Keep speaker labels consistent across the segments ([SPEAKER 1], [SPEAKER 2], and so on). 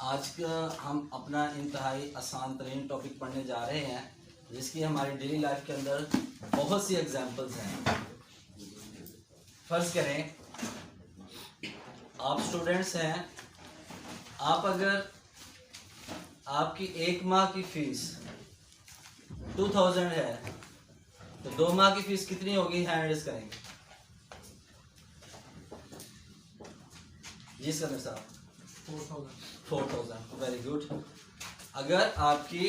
[SPEAKER 1] आज का हम अपना इंतहाई आसान तरीन टॉपिक पढ़ने जा रहे हैं, जिसकी हमारी डेली लाइफ के अंदर बहुत सी एग्जांपल्स हैं। फर्ज करें आप स्टूडेंट्स हैं, आप अगर आपकी एक माह की फीस 2000 है तो 2 माह की फीस कितनी होगी? हैंड रेज करेंगे जी सर साहब। 4000। Very good. अगर आपकी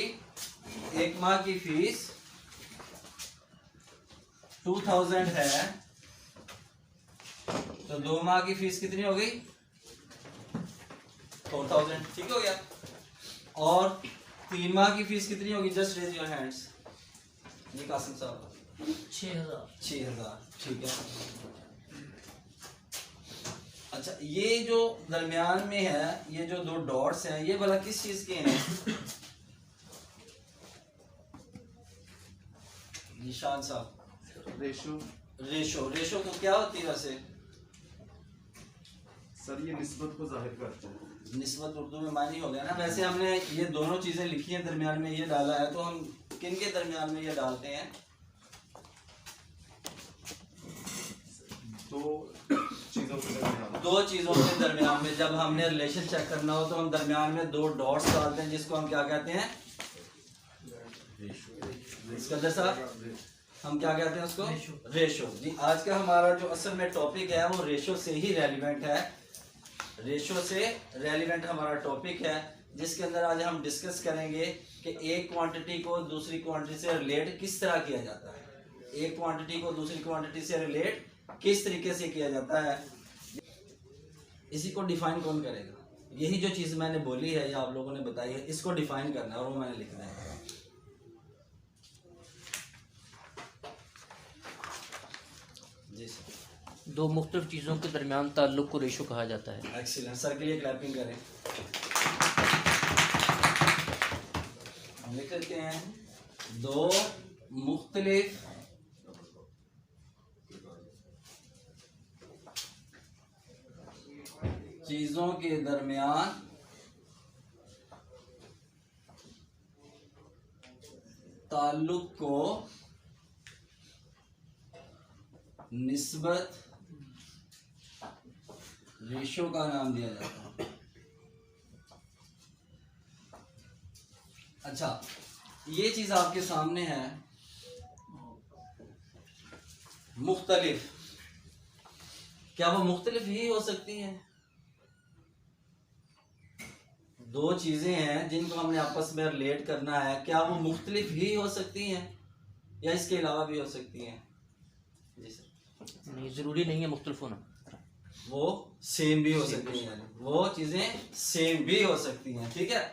[SPEAKER 1] एक माह की फीस 2000 है तो 2 माह की फीस कितनी हो गई? 4000। ठीक हो गया। और 3 माह की फीस कितनी होगी? Just raise your hands. जी कासिम साहब। 6000। ठीक है। अच्छा, ये जो दरमियान में है, ये जो 2 डॉट्स हैं, ये भला किस चीज के हैं? निशान साहब। रेशो तो क्या होती है वैसे?
[SPEAKER 2] सर ये निस्बत को जाहिर करता है।
[SPEAKER 1] निस्बत उर्दू में मानी हो गया ना। वैसे हमने ये दोनों चीजें लिखी हैं, दरमियान में ये डाला है, तो हम किन के दरमियान में ये डालते हैं? दो चीजों के दरमियान में। जब हमने रिलेशन चेक करना हो तो हम दरमियान में 2 डॉट्स डालते हैं, जिसको हम क्या कहते हैं? सिकंदर साहब, हम क्या कहते हैं उसको? रेशो। जी, आज का हमारा जो असल में टॉपिक है वो रेशो से ही रेलिवेंट है। रेशो से रेलिवेंट हमारा टॉपिक है, जिसके अंदर आज हम डिस्कस करेंगे कि एक क्वांटिटी को दूसरी क्वांटिटी से रिलेट किस तरह किया जाता है। एक क्वांटिटी को दूसरी क्वांटिटी से रिलेट किस तरीके से किया जाता है, इसी को डिफाइन कौन करेगा? यही जो चीज़ मैंने बोली है या आप लोगों ने बताई है, इसको डिफाइन करना है और वो मैंने लिखना है। जी सर।
[SPEAKER 3] 2 मुख्तलिफ चीज़ों के दरमियान ताल्लुक़ को रेशो कहा जाता है।
[SPEAKER 1] एक्सीलेंट। सर के लिए क्लैपिंग करें। हम लिख लेते हैं 2 मुख्तलिफ चीजों के दरमियान ताल्लुक को निस्बत रेशो का नाम दिया जाता है। अच्छा, ये चीज आपके सामने है मुख्तलिफ। क्या वो मुख्तलिफ ही हो सकती हैं? 2 चीजें हैं जिनको हमने आपस में रिलेट करना है, क्या वो मुख्तलिफ ही हो सकती हैं या इसके अलावा भी हो सकती हैं? जी सर।
[SPEAKER 3] नहीं, ज़रूरी नहीं है मुख्तलिफ होना,
[SPEAKER 1] वो सेम भी हो सकती हैं, वो चीजें सेम भी हो सकती हैं। ठीक है।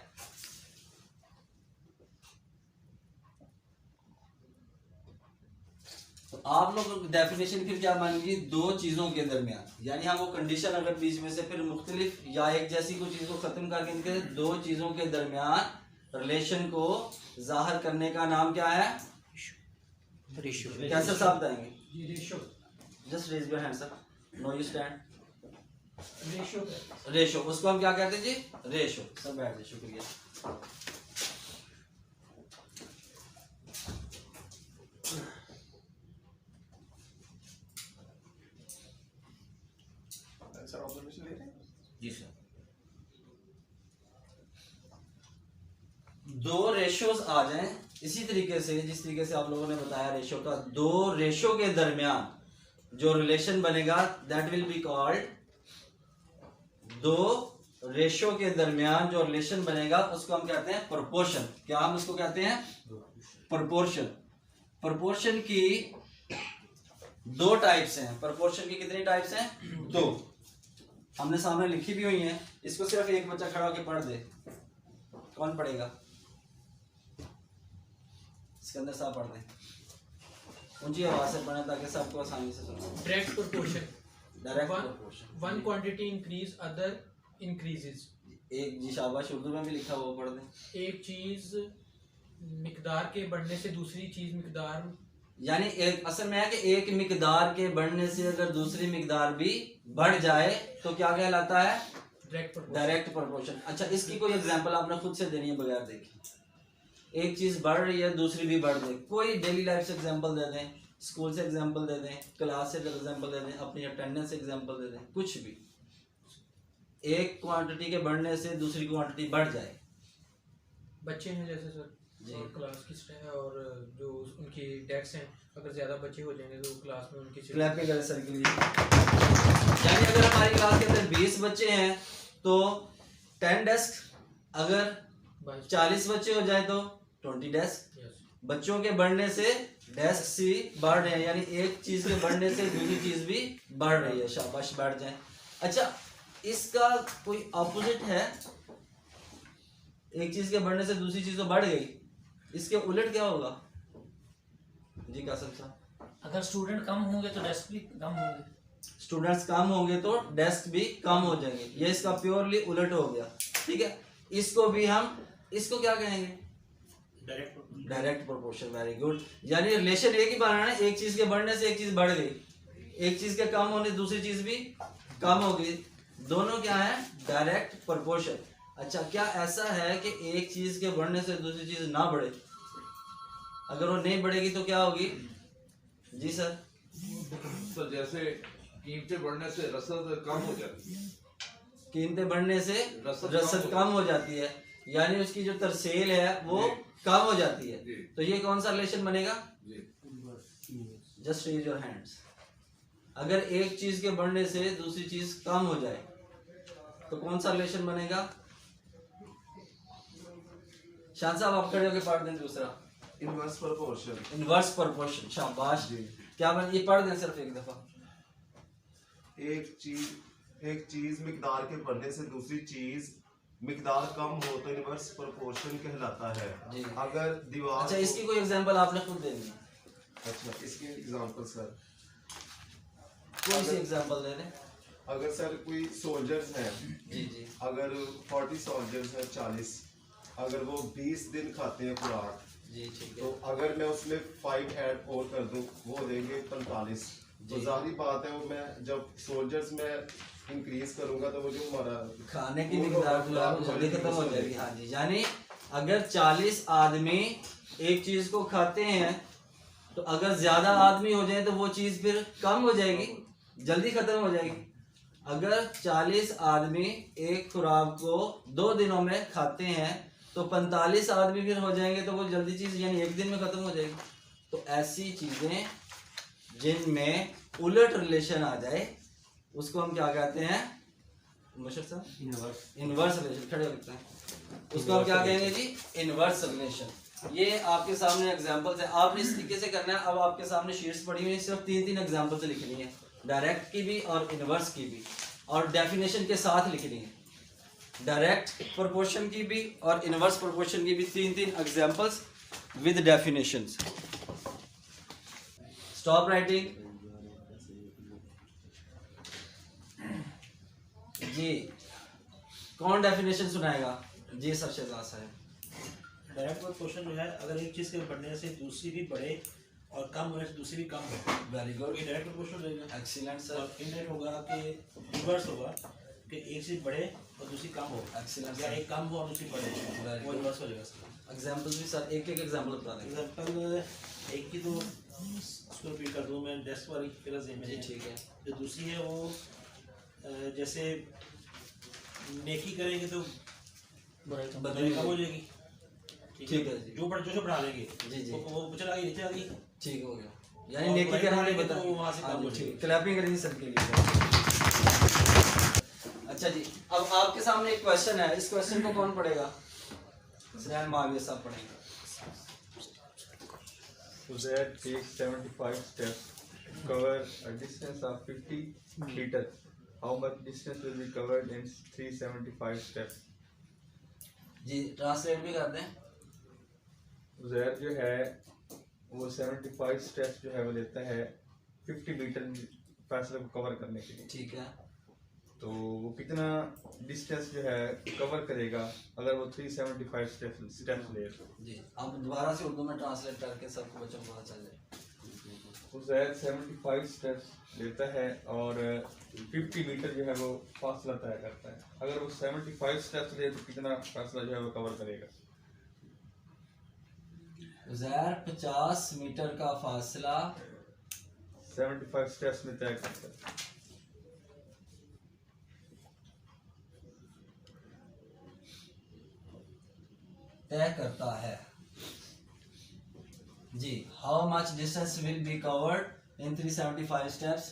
[SPEAKER 1] तो आप लोग डेफिनेशन फिर क्या मानेंगे? 2 चीजों के दरमियान, यानी हम वो कंडीशन अगर बीच में से फिर मुख्तलिफ या एक जैसी कोई चीज को खत्म करके इनके 2 चीजों के दरमियान रिलेशन को जाहिर करने का नाम क्या है?
[SPEAKER 3] रेशो।
[SPEAKER 1] कैसे साहब बताएंगे? Ratio. Just raise your hand sir. No you stand. Ratio, उसको हम क्या कहते हैं जी? रेशो। सर बैठ जाए, शुक्रिया।
[SPEAKER 2] सर ऑब्जर्वेशन ले रहे हैं?
[SPEAKER 1] जी सर। 2 रेशोज आ जाएं इसी तरीके से, जिस तरीके से आप लोगों ने बताया रेशो का। 2 रेशो के दरमियान जो रिलेशन बनेगा that will be called, 2 ratio के दरमियान जो रिलेशन बनेगा उसको हम कहते हैं प्रोपोर्शन। क्या हम उसको कहते हैं? प्रोपोर्शन। प्रोपोर्शन की 2 टाइप्स हैं। प्रोपोर्शन की कितनी टाइप्स हैं? 2। हमने सामने लिखी भी हुई है। इसको सिर्फ एक बच्चा खड़ा होकर पढ़ दे। कौन पढ़ेगा? सिकंदर साहब पढ़ दें। ऊंची आवाज से पढ़ें ताकि सबको आसानी से सुनो।
[SPEAKER 4] Direct proportion.
[SPEAKER 1] Direct proportion.
[SPEAKER 4] One quantity increase other increases.
[SPEAKER 1] एक जी शाबाश, उर्दू में भी लिखा हुआ पढ़ दें।
[SPEAKER 4] एक चीज मिकदार के बढ़ने से दूसरी चीज मिकदार,
[SPEAKER 1] यानी एक असल में है कि एक मिकदार के बढ़ने से अगर दूसरी मिकदार भी बढ़ जाए तो क्या कहलाता है? Direct proportion. अच्छा, इसकी कोई एग्जांपल आपने खुद से देनी है बगैर देखे। एक चीज बढ़ रही है, दूसरी भी बढ़ रही है। कोई डेली लाइफ से एग्जांपल दे दें, स्कूल से एग्जांपल दे दें, क्लास से एग्जांपल दे दें, अपनी अटेंडेंस से एग्जांपल दे दें, कुछ भी। एक क्वांटिटी के बढ़ने से दूसरी क्वांटिटी बढ़ जाए।
[SPEAKER 4] बच्चे हैं जैसे सर,
[SPEAKER 1] जी।
[SPEAKER 4] और क्लास की और जो उनकी डेस्क हैं, अगर ज्यादा बच्चे हो जाएंगे तो क्लास में उनकी
[SPEAKER 1] क्लैपिंग करें सर के लिए। यानी अगर हमारी क्लास के अंदर 20 बच्चे हैं तो 10 डेस्क, अगर 40 बच्चे हो जाए तो 20 डेस्क। बच्चों के बढ़ने से डेस्क सी बढ़ रहे हैं, यानी एक चीज के बढ़ने से दूसरी चीज भी बढ़ रही है। शाबाश, बढ़ जाए। अच्छा, इसका कोई ऑपोजिट है? एक चीज के बढ़ने से दूसरी चीज तो बढ़ गई, इसके उलट क्या होगा? जी कासिम साहब।
[SPEAKER 5] अगर स्टूडेंट कम होंगे तो डेस्क भी कम होंगे।
[SPEAKER 1] स्टूडेंट्स कम होंगे तो डेस्क भी कम हो जाएंगे। ये इसका प्योरली उलट हो गया। ठीक है, इसको भी हम, इसको क्या कहेंगे? Direct proportion. Very good. यानी रिलेशन एक ही बनाना है, एक चीज के बढ़ने से एक चीज बढ़ गई, एक चीज के कम होने से दूसरी चीज भी कम हो गई। दोनों क्या है? Direct proportion. अच्छा, क्या ऐसा है कि एक चीज के बढ़ने से दूसरी चीज ना बढ़े? अगर वो नहीं बढ़ेगी तो क्या होगी? जी सर।
[SPEAKER 2] तो जैसे कीमतें बढ़ने से रसद कम हो जाती है।
[SPEAKER 1] कीमतें बढ़ने से
[SPEAKER 2] रसद
[SPEAKER 1] रसद कम हो जाती है, यानी उसकी जो तरसेल है वो कम हो जाती है।
[SPEAKER 2] जी।
[SPEAKER 1] तो ये कौन सा रिलेशन बनेगा?
[SPEAKER 2] जी।
[SPEAKER 1] Just raise your hands. अगर एक चीज के बढ़ने से दूसरी चीज कम हो जाए तो कौन सा रिलेशन बनेगा? शान साहब आप खड़े होकर पढ़ दें। दूसरा
[SPEAKER 2] इनवर्स प्रोपोर्शन।
[SPEAKER 1] Inverse proportion. शाबाश।
[SPEAKER 2] जी।
[SPEAKER 1] क्या बन, ये पढ़ दें सिर्फ एक दफा।
[SPEAKER 2] एक चीज मिकदार के बढ़ने से दूसरी चीज मिकदार कम हो तो इनवर्स प्रोपोर्शन कहलाता है।
[SPEAKER 1] जी।
[SPEAKER 2] अगर दीवार
[SPEAKER 1] अच्छा, इसकी कोई एग्जांपल आपने खुद देनी है।
[SPEAKER 2] अच्छा, इसकी एग्जांपल सर,
[SPEAKER 1] कोई सी एग्जांपल दे दें।
[SPEAKER 2] अगर सर कोई सोल्जर्स हैं,
[SPEAKER 1] जी जी।
[SPEAKER 2] अगर 40 सोल्जर्स हैं, 40, अगर वो 20 दिन खाते हैं खुराक,
[SPEAKER 1] जी ठीक
[SPEAKER 2] तो
[SPEAKER 1] है।
[SPEAKER 2] अगर मैं उसमें 5 ऐड और कर दूं, वो हो जाएंगे 45। तो
[SPEAKER 1] जी।
[SPEAKER 2] जाहिर बात है वो मैं जब सोल्जर्स में इंक्रीज करूंगा तो वो जो हमारा
[SPEAKER 1] खाने की मिकदार जो है वो जल्दी खत्म हो जाएगी। हाँ जी, यानी अगर 40 आदमी एक चीज को खाते हैं तो अगर ज्यादा आदमी हो जाए तो वो चीज फिर कम हो जाएगी, जल्दी खत्म हो जाएगी। अगर 40 आदमी एक खुराक को 2 दिनों में खाते हैं तो 45 आदमी फिर हो जाएंगे तो वो जल्दी चीज यानी एक दिन में खत्म हो जाएगी। तो ऐसी चीजें जिनमें उलट रिलेशन आ जाए उसको हम क्या कहते हैं? मुशर्रफ साहब, इनवर्स रिलेशन। खड़े होते हैं, उसको हम क्या कहेंगे जी? Inverse relation. ये आपके सामने एग्जांपल्स है, आपने इस तरीके से करना है। अब आपके सामने शीट्स पड़ी हुई है, सिर्फ 3-3 एग्जांपल से लिखनी है, डायरेक्ट की भी और इनवर्स की भी, और डेफिनेशन के साथ लिखनी है। डायरेक्ट प्रोपोर्शन की भी और इनवर्स प्रोपोर्शन की भी 3-3 examples with definitions. Stop writing. जी, कौन डेफिनेशन सुनाएगा? जी सर, शहजाद साहब।
[SPEAKER 5] डायरेक्ट प्रोपोर्शन जो है, अगर एक चीज़ के बढ़ने से दूसरी भी बढ़े और कम होने से दूसरी भी कम हो,
[SPEAKER 1] वेरी गुड,
[SPEAKER 5] ये डायरेक्ट प्रोपोर्शन रहेगा।
[SPEAKER 1] Excellent sir.
[SPEAKER 5] और इनडायरेक्ट होगा कि रिवर्स होगा कि एक चीज़ बढ़े और दूसरी कम हो,
[SPEAKER 1] एक्सीलेंट
[SPEAKER 5] या
[SPEAKER 1] सर।
[SPEAKER 5] एक कम हो और दूसरी बढ़े,
[SPEAKER 1] Very
[SPEAKER 5] वो
[SPEAKER 1] good.
[SPEAKER 5] रिवर्स हो जाएगा सर।
[SPEAKER 1] एग्जांपल्स भी सर, एक एग्जांपल बता देंगे।
[SPEAKER 5] एग्जाम्पल एक की तो उसको रिपीट कर दूँ मैं, डेस्क वाली फिर
[SPEAKER 1] जी ठीक है।
[SPEAKER 5] जो दूसरी है वो जैसे नेकी करेंगे तो बुराई कम हो जाएगी।
[SPEAKER 1] ठीक है जी।
[SPEAKER 5] जो बढ़ा लेंगे
[SPEAKER 1] जी जी।
[SPEAKER 5] वो ऊपर चला गई, नीचे आ गई।
[SPEAKER 1] ठीक हो गया, यानी
[SPEAKER 5] और
[SPEAKER 1] नेकी
[SPEAKER 5] बुराई
[SPEAKER 1] करना
[SPEAKER 5] करेंगे
[SPEAKER 1] बता।
[SPEAKER 5] तो वहाँ से
[SPEAKER 1] हाँ
[SPEAKER 5] कम हो
[SPEAKER 1] जी,
[SPEAKER 5] जाएगी।
[SPEAKER 1] ठीक। क्लैपिंग करेंगे सर के लिए। अच्छा जी, अब आपके सामने एक क्वेश्चन है, इस क्वेश्चन को कौन पढ़ेगा? सर माविया साहब पढ़ेंगे।
[SPEAKER 6] Uzair takes 75 steps to cover a distance of 50 meters. How much distance will be covered in 375 steps?
[SPEAKER 1] जी ट्रांसलेट भी कर दें।
[SPEAKER 6] उज़ैर जो है वो 75 स्टेप्स जो है वो लेता है 50 मीटर फासले को कवर करने के लिए।
[SPEAKER 1] ठीक है,
[SPEAKER 6] तो वो कितना डिस्टेंस जो है कवर करेगा अगर वो 375 स्टेप्स ले?
[SPEAKER 1] जी अब दोबारा से उर्दू में ट्रांसलेट करके सबको बच्चों को पता चल जाए।
[SPEAKER 6] उज़ैर 75 स्टेप्स लेता है और 50 मीटर जो है वो फासला तय करता है। अगर वो 75 स्टेप्स ले तो कितना फासला जो है वो कवर करेगा?
[SPEAKER 1] उज़ैर 50 मीटर का फासला
[SPEAKER 6] 75 स्टेप्स में तय करता है।
[SPEAKER 1] तय करता है जी। How much distance will be covered in 375 steps?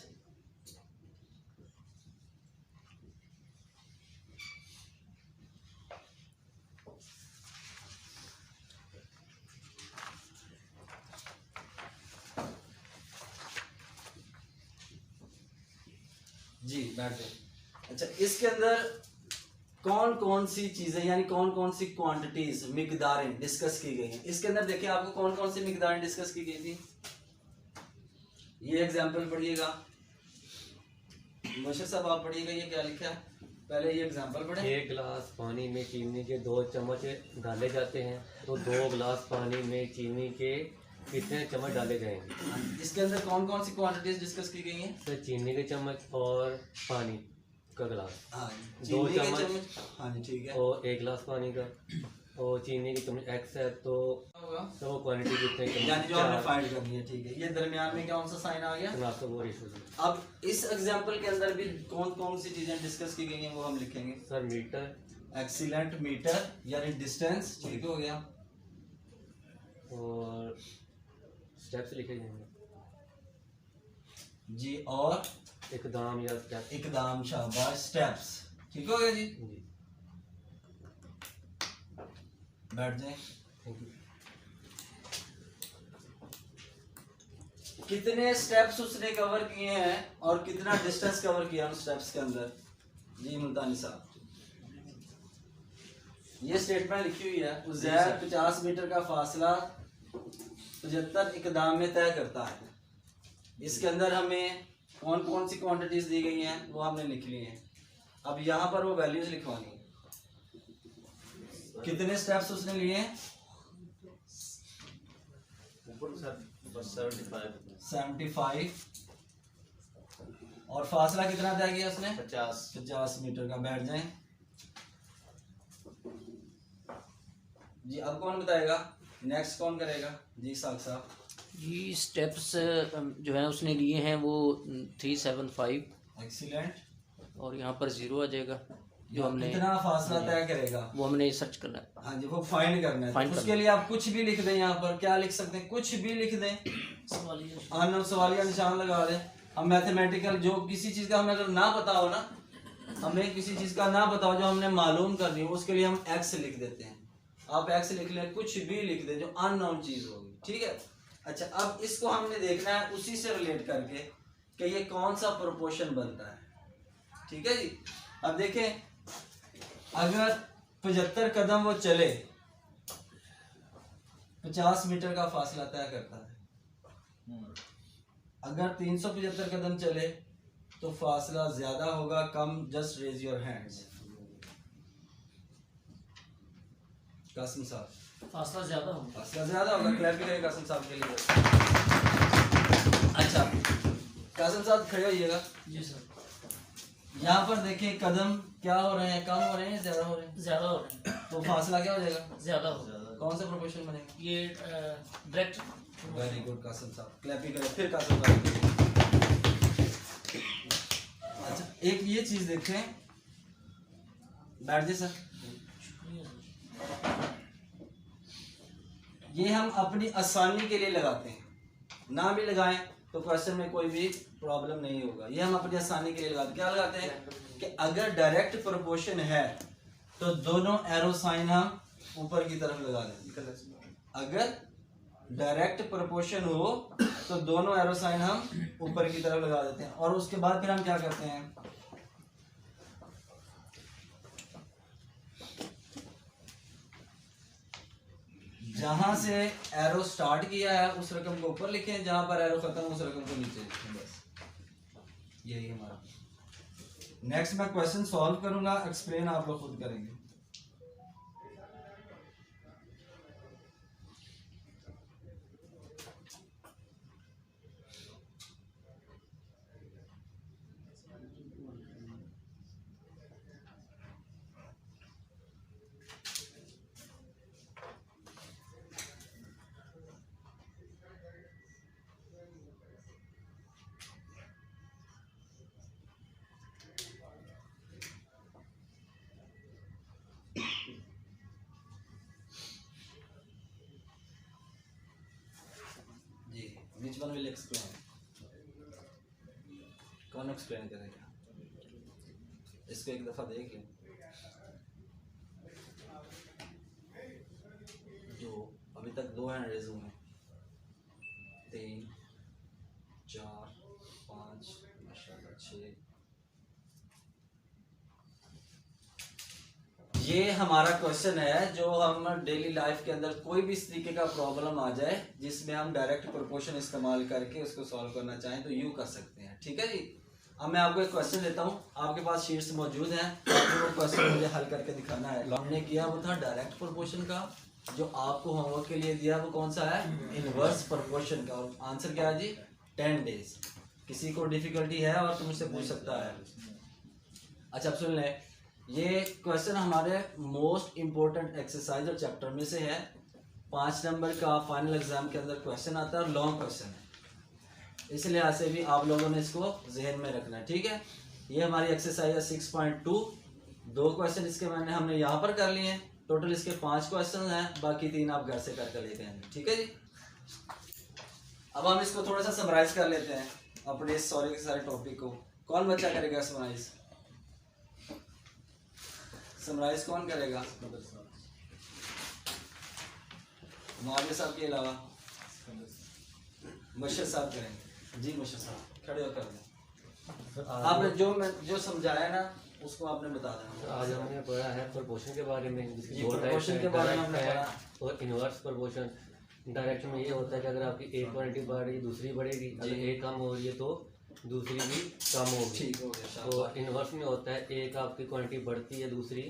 [SPEAKER 1] जी बैठे। अच्छा, इसके अंदर कौन कौन सी चीजें यानी कौन कौन सी क्वांटिटीज मिकदारें डिस्कस की गई हैं? इसके अंदर देखिए आपको कौन कौन सी मिकदारें डिस्कस की गई थी। ये एग्जाम्पल पढ़िएगा, मुबशर साहब आप पढ़िएगा, ये क्या लिखा है, पहले ये एग्जाम्पल पढ़े।
[SPEAKER 7] 1 गिलास पानी में चीनी के 2 चम्मच डाले जाते हैं तो 2 गिलास पानी में चीनी के कितने चम्मच डाले जाएंगे?
[SPEAKER 1] इसके अंदर कौन कौन सी क्वांटिटीज डिस्कस की गई हैं?
[SPEAKER 7] सर चीनी के चम्मच और पानी का गिलास,
[SPEAKER 1] हाँ,
[SPEAKER 7] 2
[SPEAKER 1] चीनी के
[SPEAKER 7] चम्मच
[SPEAKER 1] हाँ जी ठीक है।
[SPEAKER 7] और 1 गिलास पानी का और चीनी की चम्मच एक्स है तो वो क्वांटिटी कितने
[SPEAKER 1] यानी जो आपने फाइंड करनी है, ठीक है। ये दरमियान में कौन सा साइन आ गया?
[SPEAKER 7] तो वो रेशो।
[SPEAKER 1] अब इस एग्जांपल के अंदर भी कौन कौन सी चीजें डिस्कस की गई हैं वो हम लिखेंगे।
[SPEAKER 7] सर मीटर,
[SPEAKER 1] एक्सीलेंट, मीटर यानी डिस्टेंस, ठीक हो गया।
[SPEAKER 7] और स्टेप्स लिखे जाएंगे
[SPEAKER 1] जी, और
[SPEAKER 7] इकदाम या स्टेप।
[SPEAKER 1] इकदाम, शाबाश, स्टेप्स, ठीक हो गया जी।
[SPEAKER 7] जी
[SPEAKER 1] बैठ जाए।
[SPEAKER 7] Thank you.
[SPEAKER 1] कितने स्टेप्स उसने कवर किए हैं और कितना डिस्टेंस कवर किया उन स्टेप्स के अंदर? जी मुल्तानी साहब, ये स्टेटमेंट लिखी हुई है, उज़ैर 50 मीटर का फासला 75 इकदाम में तय करता है। इसके अंदर हमें कौन कौन सी क्वांटिटीज दी गई हैं वो हमने लिख ली हैं। अब यहाँ पर वो वैल्यूज लिखवानी है। कितने स्टेप्स उसने लिए हैं? 75। और फासला कितना तय किया उसने? 50 मीटर का। बैठ जाएं जी। अब कौन बताएगा? नेक्स्ट कौन करेगा? जी साग साहब।
[SPEAKER 3] जी स्टेप्स जो है उसने लिए हैं वो 375
[SPEAKER 1] एक्सीलेंट।
[SPEAKER 3] और यहाँ पर 0 आ जाएगा जो हमने
[SPEAKER 1] कितना फासला तय करेगा
[SPEAKER 3] वो हमने सर्च करना है।
[SPEAKER 1] हाँ जी, वो फाइंड करना है।
[SPEAKER 3] Find
[SPEAKER 1] उसके
[SPEAKER 3] करना
[SPEAKER 1] लिए आप कुछ भी लिख दें। यहाँ पर क्या लिख सकते हैं? कुछ भी लिख दें, सवालिया निशान लगा दें। हम मैथमेटिकल जो किसी चीज का हमें अगर ना पता हो ना, हमें किसी चीज का ना पता हो जो हमने मालूम करनी हो, उसके लिए हम एक्स लिख देते हैं। आप एक्स लिख लें, कुछ भी लिख दें जो अननोन चीज होगी, ठीक है। अच्छा, अब इसको हमने देखना है उसी से रिलेट करके कि ये कौन सा प्रोपोर्शन बनता है, ठीक है जी। अब देखें, अगर 75 कदम वो चले, 50 मीटर का फासला तय करता है। अगर 375 कदम चले तो फासला ज्यादा होगा कम? Just raise your hands. Qasim साहब,
[SPEAKER 5] फासला ज्यादा होगा।
[SPEAKER 1] फासला ज्यादा होगा। क्लैप भी करें कासिम साहब के लिए। अच्छा, कासिम साहब खड़े होइएगा।
[SPEAKER 5] जी सर।
[SPEAKER 1] यहाँ पर देखें, कदम क्या हो रहे हैं? कम हो रहे हैं, ज्यादा हो रहे हैं?
[SPEAKER 5] ज्यादा हो रहे हैं।
[SPEAKER 1] तो फासला क्या हो जाएगा?
[SPEAKER 5] ज्यादा होगा।
[SPEAKER 1] कौन सा प्रोपोर्शन बनेगा?
[SPEAKER 5] ये डायरेक्ट।
[SPEAKER 1] वेरी गुड कासिम साहब। क्लैप ही करें फिर कासिम साहब। अच्छा, एक ये चीज देखें। बैठ जाए सर। ये हम अपनी आसानी के लिए लगाते हैं, ना भी लगाएं तो क्वेश्चन में कोई भी प्रॉब्लम नहीं होगा। ये हम अपनी आसानी के लिए लगाते हैं। क्या लगाते हैं कि अगर डायरेक्ट प्रोपोर्शन है तो दोनों एरो साइन हम ऊपर की तरफ लगा देंगे। अगर डायरेक्ट प्रोपोर्शन हो तो दोनों एरो साइन हम ऊपर की तरफ लगा देते हैं। और उसके बाद फिर हम क्या करते हैं? जहां से एरो स्टार्ट किया है उस रकम को ऊपर लिखें, जहां पर एरो खत्म उस रकम को नीचे लिखें। बस यही हमारा। नेक्स्ट मैं क्वेश्चन सॉल्व करूंगा, एक्सप्लेन आप लोग खुद करेंगे। One will explain? कौन एक्सप्लेन करेगा? इसको एक दफा देख लें। जो अभी तक 2 हैं रेज्यूमे, 3 4 5 माशाल्लाह 6। ये हमारा क्वेश्चन है जो हम डेली लाइफ के अंदर कोई भी इस तरीके का प्रॉब्लम आ जाए जिसमें हम डायरेक्ट प्रोपोर्शन इस्तेमाल करके उसको सॉल्व करना चाहें तो यूं कर सकते हैं। ठीक है जी। अब मैं आपको एक क्वेश्चन देता हूं, आपके पास शीट्स मौजूद हैं, आपको वो क्वेश्चन मुझे हल करके दिखाना है। हमने किया वो था डायरेक्ट प्रोपोर्शन का, जो आपको होमवर्क के लिए दिया वो कौन सा है? इनवर्स प्रोपोर्शन का। और आंसर क्या है जी? 10 डेज। किसी को डिफिकल्टी है और तो मुझसे पूछ सकता है। अच्छा अब सुन लें, ये क्वेश्चन हमारे मोस्ट इम्पोर्टेंट एक्सरसाइज और चैप्टर में से है। 5 नंबर का फाइनल एग्जाम के अंदर क्वेश्चन आता है और लॉन्ग क्वेश्चन है, इस लिहाज से भी आप लोगों ने इसको जहन में रखना है। ठीक है, ये हमारी एक्सरसाइज है 6.2। 2 क्वेश्चन इसके हमने यहाँ पर कर लिए हैं। टोटल इसके 5 क्वेश्चन हैं, बाकी 3 आप घर से करके लेके आएंगे। ठीक है जी। अब हम इसको थोड़ा सा समराइज कर लेते हैं अपने इस सारे टॉपिक को। कौन बच्चा करेगा समराइज? समराइज कौन करेगा? मुआविया साहब के अलावा मुशर्रफ साहब करेंगे। जी मुशर्रफ साहब खड़े होकर दें। आपने जो समझाया ना उसको आपने बता देना।
[SPEAKER 7] आज हमने पढ़ा है प्रोपोर्शन के बारे में, जिसकी
[SPEAKER 1] जी,
[SPEAKER 7] दो
[SPEAKER 1] proportion
[SPEAKER 7] टाइप
[SPEAKER 1] के बारे में
[SPEAKER 7] है,
[SPEAKER 1] हमने
[SPEAKER 7] डायरेक्ट है और इनवर्स प्रोपोर्शन। डायरेक्ट में ये होता है कि अगर आपकी एक क्वांटिटी बढ़ रही है दूसरी बढ़ेगी, अगर एक कम हो रही है तो दूसरी भी कम होगी।
[SPEAKER 1] ठीक हो गया।
[SPEAKER 7] तो इनवर्स में होता है एक आपकी क्वांटिटी बढ़ती है दूसरी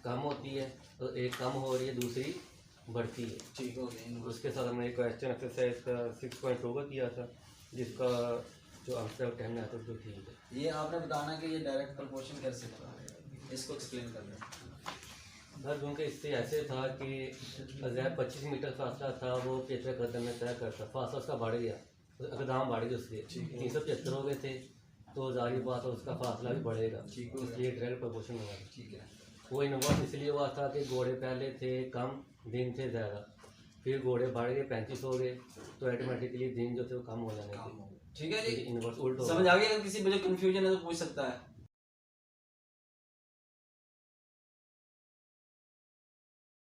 [SPEAKER 7] कम होती है, तो एक कम हो रही है दूसरी बढ़ती है।
[SPEAKER 1] ठीक हो गया।
[SPEAKER 7] उसके साथ हमने क्वेश्चन एक्सरसाइज का 6.2 का किया था, जिसका जो आंसर 10 है तो ठीक है।
[SPEAKER 1] ये आपने बताना कि ये डायरेक्ट प्रोपोर्शन कैसे बना, इसको एक्सप्लेन करना।
[SPEAKER 7] सर क्योंकि इससे ऐसे था कि अगर 25 मीटर फासला था वो 75 कदम में तय करता, फासला उसका बढ़ गया, कदम बढ़ गए उसके 375 हो गए थे, तो जारी बात है उसका फासला भी बढ़ेगा। इसलिए डायरेक्ट प्रोपोर्शन हुआ।
[SPEAKER 1] ठीक है।
[SPEAKER 7] वो इनवर्स इसलिए हुआ था कि घोड़े पहले थे कम, दिन थे ज़्यादा, फिर घोड़े बढ़ गए 35 हो गए, तो ऑटोमेटिकली दिन जो थे वो कम हो जाने थे।
[SPEAKER 1] ठीक है जी।
[SPEAKER 7] इनवर्स उल्टा
[SPEAKER 1] समझ आ गया? अगर किसी बच्चे कंफ्यूजन है तो पूछ सकता है।